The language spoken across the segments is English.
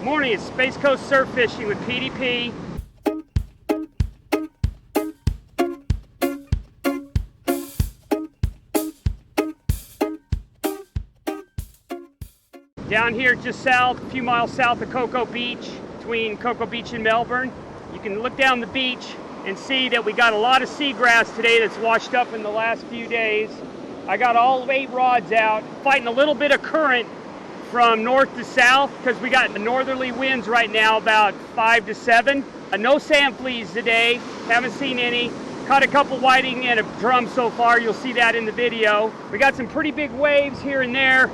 Morning, it's Space Coast Surf Fishing with PDP. Down here just south, a few miles south of Cocoa Beach, between Cocoa Beach and Melbourne. You can look down the beach and see that we got a lot of seagrass today that's washed up in the last few days. I got all 8 rods out, fighting a little bit of current from north to south because we got northerly winds right now, about 5 to 7. No sand fleas today, haven't seen any. Caught a couple whiting and a drum so far, you'll see that in the video. We got some pretty big waves here and there,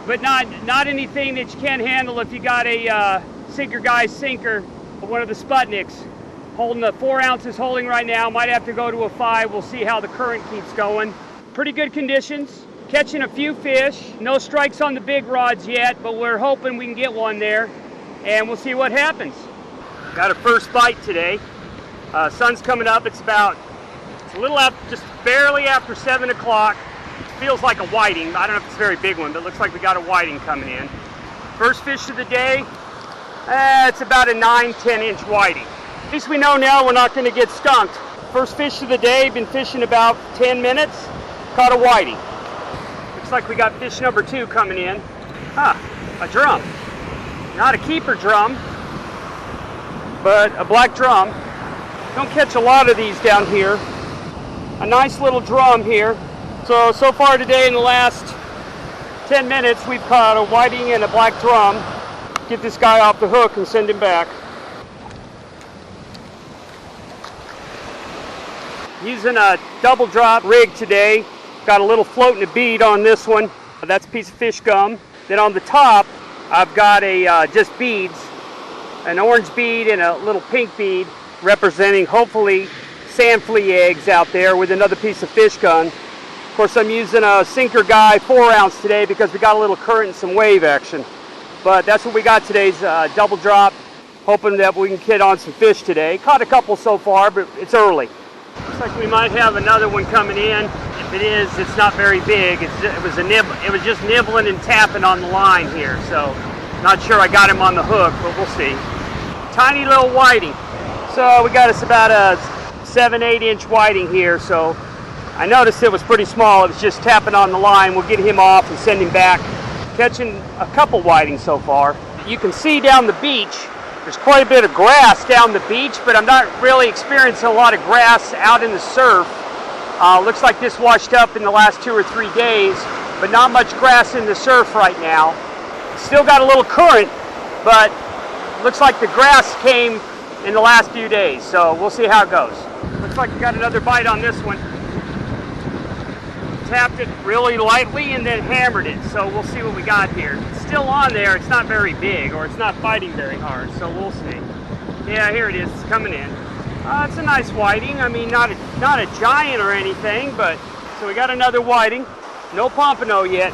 but not anything that you can't handle if you got a sinker guy sinker, one of the Sputniks. Holding the 4 ounces holding right now, might have to go to a 5. We'll see how the current keeps going. Pretty good conditions. Catching a few fish, no strikes on the big rods yet, but we're hoping we can get one there, and we'll see what happens. Got a first bite today. Sun's coming up. It's a little after, just barely after 7 o'clock. Feels like a whiting. I don't know if it's a very big one, but it looks like we got a whiting coming in. First fish of the day. It's about a 9-10 inch whiting. At least we know now we're not going to get skunked. First fish of the day. Been fishing about 10 minutes. Caught a whiting. Looks like we got fish number 2 coming in. A drum. Not a keeper drum, but a black drum. Don't catch a lot of these down here. A nice little drum here. So far today in the last 10 minutes, we've caught a whiting and a black drum. Get this guy off the hook and send him back. Using a double drop rig today. Got a little float and a bead on this one. That's a piece of fish gum. Then on the top, I've got just beads, an orange bead and a little pink bead, representing hopefully sand flea eggs out there, with another piece of fish gum. Of course, I'm using a sinker guy 4 ounce today because we got a little current and some wave action. But that's what we got today's double drop. Hoping that we can get on some fish today. Caught a couple so far, but it's early. Looks like we might have another one coming in. If it is, it's not very big. It was just nibbling and tapping on the line here. So not sure I got him on the hook, but we'll see. Tiny little whiting. So we got us about a 7-8 inch whiting here. So I noticed it was pretty small. It was just tapping on the line. We'll get him off and send him back. Catching a couple whiting so far. You can see down the beach, there's quite a bit of grass down the beach, but I'm not really experiencing a lot of grass out in the surf. Looks like this washed up in the last 2 or 3 days, but not much grass in the surf right now. Still got a little current, but looks like the grass came in the last few days, so we'll see how it goes. Looks like we got another bite on this one. Tapped it really lightly and then hammered it, so we'll see what we got here. It's still on there. It's not very big, or it's not fighting very hard, so we'll see. Yeah, here it is. It's coming in. It's a nice whiting. I mean, not a giant or anything, but so we got another whiting. No pompano yet,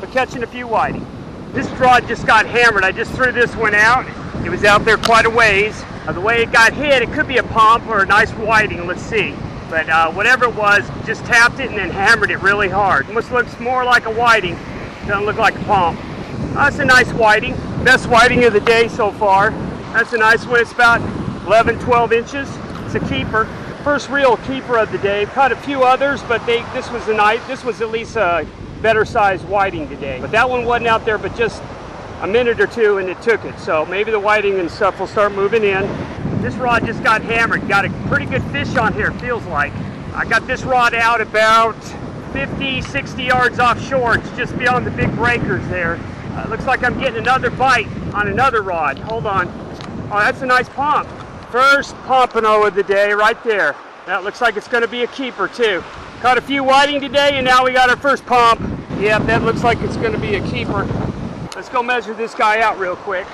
but catching a few whiting. This rod just got hammered. I just threw this one out. It was out there quite a ways. The way it got hit, it could be a pomp or a nice whiting. Let's see. But whatever it was, just tapped it and then hammered it really hard. Almost looks more like a whiting. Doesn't look like a pomp. That's a nice whiting. Best whiting of the day so far. That's a nice one. It's about 11, 12 inches. It's a keeper. First real keeper of the day. Caught a few others, but this was at least a better sized whiting today. But that one wasn't out there but just a minute or two and it took it. So maybe the whiting and stuff will start moving in. This rod just got hammered. Got a pretty good fish on here, it feels like. I got this rod out about 50, 60 yards offshore. It's just beyond the big breakers there. Looks like I'm getting another bite on another rod. Hold on. Oh, that's a nice pomp. First pompano of the day right there. That looks like it's going to be a keeper too. Caught a few whiting today and now we got our first pomp. Yep, that looks like it's going to be a keeper. Let's go measure this guy out real quick.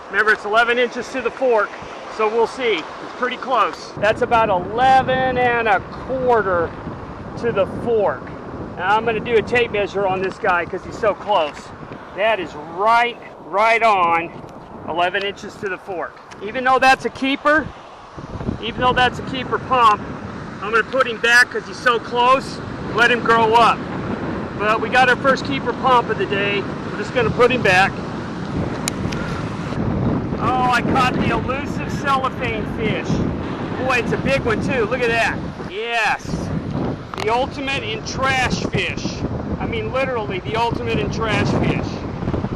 Remember, it's 11 inches to the fork. So we'll see. It's pretty close. That's about 11 1/4 to the fork. Now I'm going to do a tape measure on this guy because he's so close. That is right on 11 inches to the fork. Even though that's a keeper pomp, I'm going to put him back because he's so close. Let him grow up. But we got our first keeper pomp of the day. We're just going to put him back. I caught the elusive cellophane fish. Boy, it's a big one too. Look at that. Yes. The ultimate in trash fish. I mean, literally the ultimate in trash fish.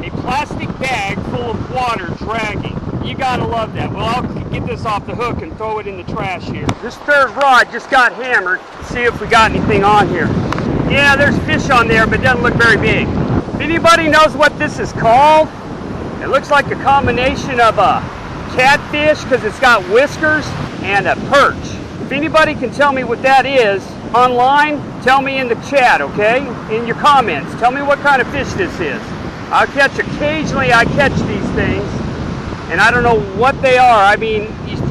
A plastic bag full of water dragging. You gotta love that. Well, I'll get this off the hook and throw it in the trash here. This third rod just got hammered. Let's see if we got anything on here. Yeah, there's fish on there, but it doesn't look very big. If anybody knows what this is called, it looks like a combination of a catfish because it's got whiskers and a perch. If anybody can tell me what that is online, tell me in the chat, okay? In your comments. Tell me what kind of fish this is. Occasionally I catch these things, and I don't know what they are. I mean,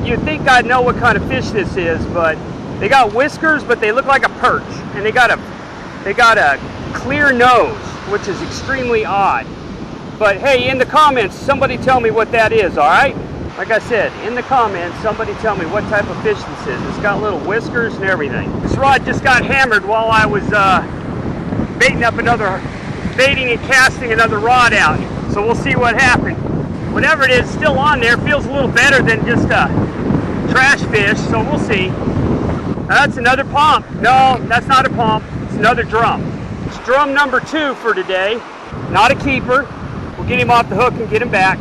you'd think I'd know what kind of fish this is, but they got whiskers, but they look like a perch, and they got a clear nose, which is extremely odd. But hey, in the comments, somebody tell me what that is, all right? Like I said, in the comments, somebody tell me what type of fish this is. It's got little whiskers and everything. This rod just got hammered while I was baiting and casting another rod out. So we'll see what happened. Whatever it is, still on there. Feels a little better than just a trash fish, so we'll see. That's another pump. No, that's not a pump. It's another drum. It's drum number 2 for today. Not a keeper. We'll get him off the hook and get him back.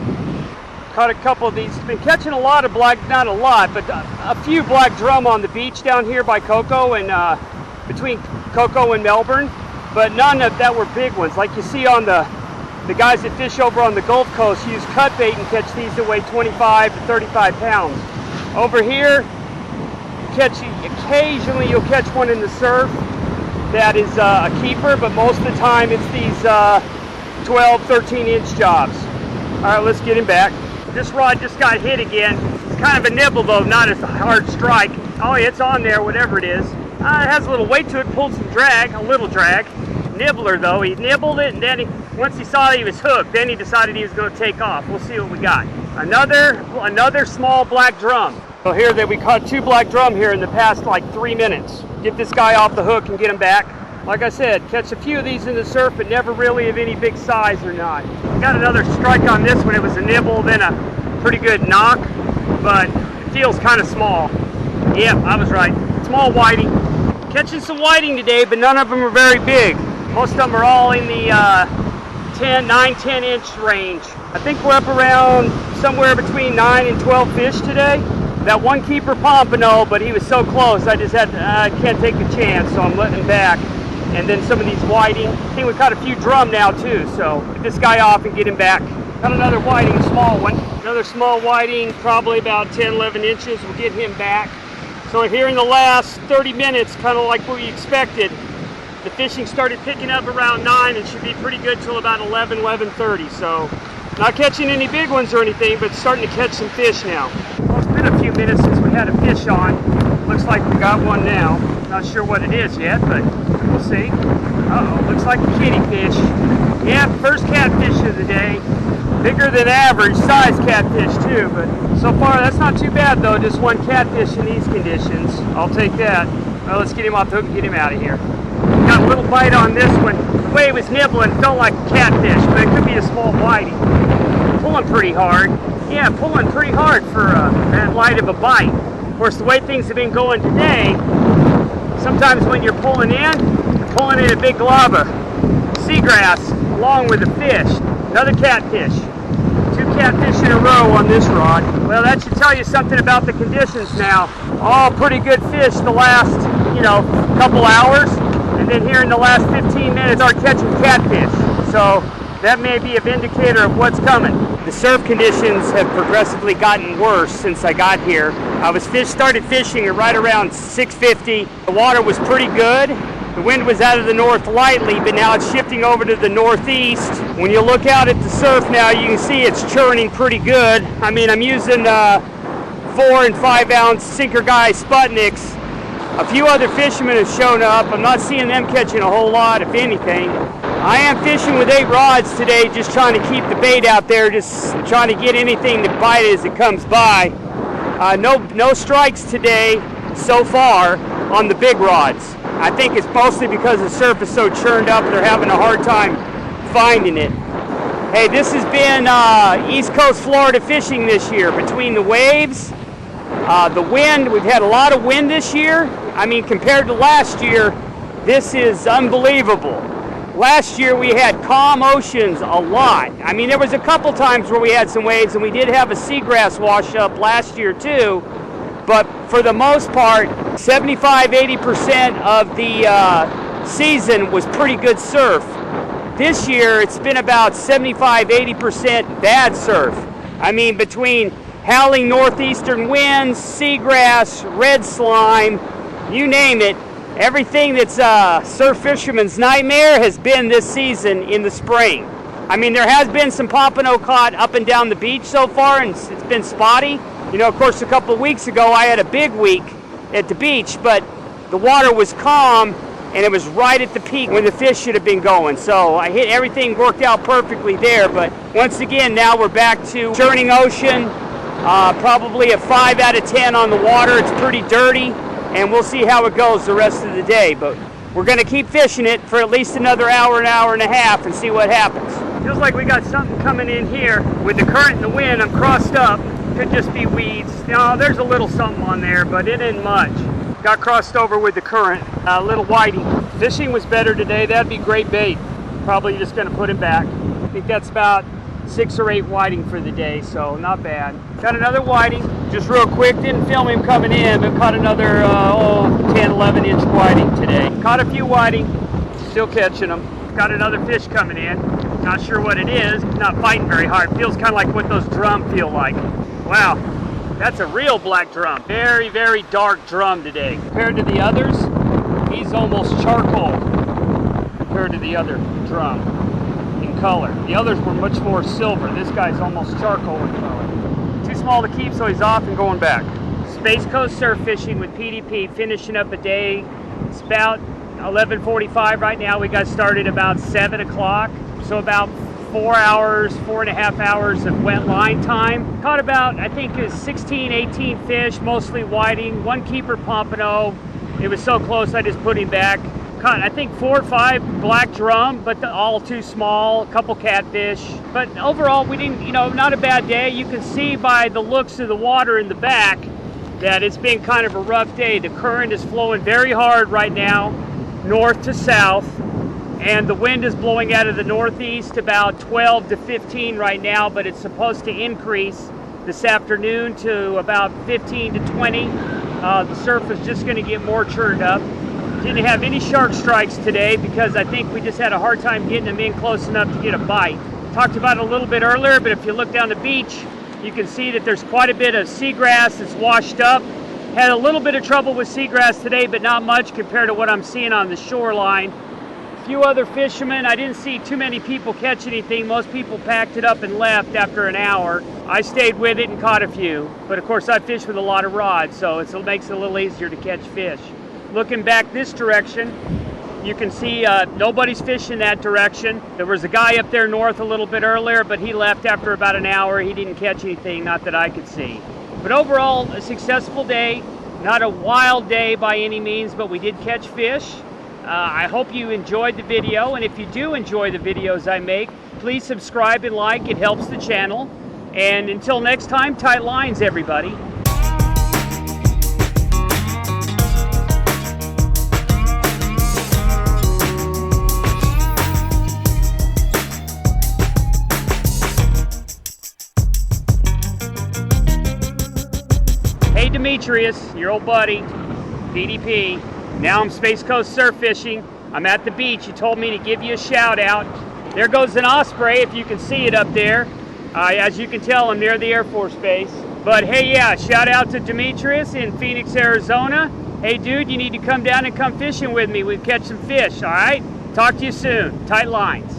Caught a couple of these. Been catching a lot of black, not a lot, but a few black drum on the beach down here by Cocoa and between Cocoa and Melbourne, but none of that were big ones. Like you see on the guys that fish over on the Gulf Coast use cut bait and catch these that weigh 25 to 35 pounds. Over here, occasionally you'll catch one in the surf that is a keeper, but most of the time it's these 12, 13-inch jobs. All right, let's get him back. This rod just got hit again. It's kind of a nibble though, not a hard strike. Oh, it's on there, whatever it is. It has a little weight to it, pulled some drag, a little drag. Nibbler though, he nibbled it, and then once he saw that he was hooked, then he decided he was going to take off. We'll see what we got. Another small black drum. So here that we caught 2 black drum here in the past like 3 minutes. Get this guy off the hook and get him back. Like I said, catch a few of these in the surf, but never really of any big size or not. Got another strike on this one. It was a nibble, then a pretty good knock, but it feels kind of small. Yep, I was right. Small whiting. Catching some whiting today, but none of them are very big. Most of them are all in the 9-10 inch range. I think we're up around somewhere between 9 and 12 fish today. That one keeper pompano, but he was so close, I can't take a chance, so I'm letting him back. And then some of these whiting. I think we caught a few drum now too, so get this guy off and get him back. Got another whiting, small one. Another small whiting, probably about 10, 11 inches. We'll get him back. So here in the last 30 minutes, kind of like what we expected, the fishing started picking up around 9 and should be pretty good till about 11, 11:30. So not catching any big ones or anything, but starting to catch some fish now. Well, it's been a few minutes since we had a fish on. Looks like we got one now. Not sure what it is yet, but we'll see. Uh-oh, looks like a kitty fish. Yeah, first catfish of the day. Bigger than average size catfish too, but so far that's not too bad though. Just one catfish in these conditions. I'll take that. Well, let's get him off the hook and get him out of here. Got a little bite on this one. The way he was nibbling felt like a catfish, but it could be a small whiting. Pulling pretty hard. Yeah, pulling pretty hard for that light of a bite. Of course, the way things have been going today, sometimes when you're pulling in a big glob of seagrass along with a fish. Another catfish. 2 catfish in a row on this rod. Well, that should tell you something about the conditions now. All pretty good fish the last, couple hours. And then here in the last 15 minutes, start catching catfish. So that may be a vindicator of what's coming. The surf conditions have progressively gotten worse since I got here. I started fishing at right around 6:50. The water was pretty good. The wind was out of the north lightly, but now it's shifting over to the northeast. When you look out at the surf now, you can see it's churning pretty good. I mean, I'm using 4 and 5 ounce sinker guy Sputniks. A few other fishermen have shown up. I'm not seeing them catching a whole lot, if anything. I am fishing with 8 rods today, just trying to keep the bait out there, just trying to get anything to bite as it comes by. No strikes today so far on the big rods. I think it's mostly because the surf is so churned up, they're having a hard time finding it. Hey, this has been East Coast Florida fishing this year. Between the waves, the wind, we've had a lot of wind this year. I mean, compared to last year, this is unbelievable. Last year we had calm oceans a lot. I mean, there was a couple times where we had some waves, and we did have a seagrass wash up last year too. But for the most part, 75–80% of the season was pretty good surf. This year, it's been about 75–80% bad surf. I mean, between howling northeastern winds, seagrass, red slime, you name it, everything that's a surf fisherman's nightmare has been this season in the spring. I mean, there has been some pompano caught up and down the beach so far, and it's been spotty. You know, of course, a couple of weeks ago, I had a big week at the beach, but the water was calm, and it was right at the peak when the fish should have been going. So I hit everything, worked out perfectly there. But once again, now we're back to churning ocean, probably a 5 out of 10 on the water. It's pretty dirty, and we'll see how it goes the rest of the day. But we're gonna keep fishing it for at least another hour and a half and see what happens. Feels like we got something coming in here. With the current and the wind, I'm crossed up. Could just be weeds. No, there's a little something on there, but it isn't much. Got crossed over with the current, a little whiting. Fishing was better today. That'd be great bait. Probably just gonna put him back. I think that's about 6 or 8 whiting for the day, so not bad. Got another whiting, just real quick. Didn't film him coming in, but caught another 10, 11 inch whiting today. Caught a few whiting, still catching them. Got another fish coming in. Not sure what it is. Not fighting very hard. Feels kind of like what those drum feel like. Wow. That's a real black drum. Very, very dark drum today. Compared to the others, he's almost charcoal compared to the other drum in color. The others were much more silver. This guy's almost charcoal in color. Too small to keep, so he's off and going back. Space Coast Surf Fishing with PDP, finishing up a day. It's about 11:45 right now. We got started about 7 o'clock, so about 4.5 hours of wet line time. Caught about, I think it was 16, 18 fish, mostly whiting, 1 keeper pompano. It was so close I just put him back. Caught, I think, 4 or 5 black drum, but all too small, a couple catfish. But overall, we didn't, not a bad day. You can see by the looks of the water in the back that it's been kind of a rough day. The current is flowing very hard right now, north to south. And the wind is blowing out of the northeast about 12 to 15 right now, but it's supposed to increase this afternoon to about 15 to 20. The surf is just going to get more churned up. Didn't have any shark strikes today because I think we just had a hard time getting them in close enough to get a bite. Talked about it a little bit earlier, but if you look down the beach, you can see that there's quite a bit of seagrass that's washed up. Had a little bit of trouble with seagrass today, but not much compared to what I'm seeing on the shoreline. Few other fishermen. I didn't see too many people catch anything. Most people packed it up and left after an hour. I stayed with it and caught a few, but of course I fish with a lot of rods, so it makes it a little easier to catch fish. Looking back this direction, you can see nobody's fishing that direction. There was a guy up there north a little bit earlier, but he left after about an hour. He didn't catch anything, not that I could see. But overall, a successful day. Not a wild day by any means, but we did catch fish. I hope you enjoyed the video, and if you do enjoy the videos I make, please subscribe and like. It helps the channel. And until next time, tight lines, everybody. Hey Demetrius, your old buddy, PDP. Now I'm Space Coast Surf Fishing. I'm at the beach. You told me to give you a shout out. There goes an osprey, if you can see it up there. As you can tell, I'm near the Air Force Base. But hey, yeah, shout out to Demetrius in Phoenix, Arizona. Hey dude, you need to come down and come fishing with me. We'll catch some fish, all right? Talk to you soon. Tight lines.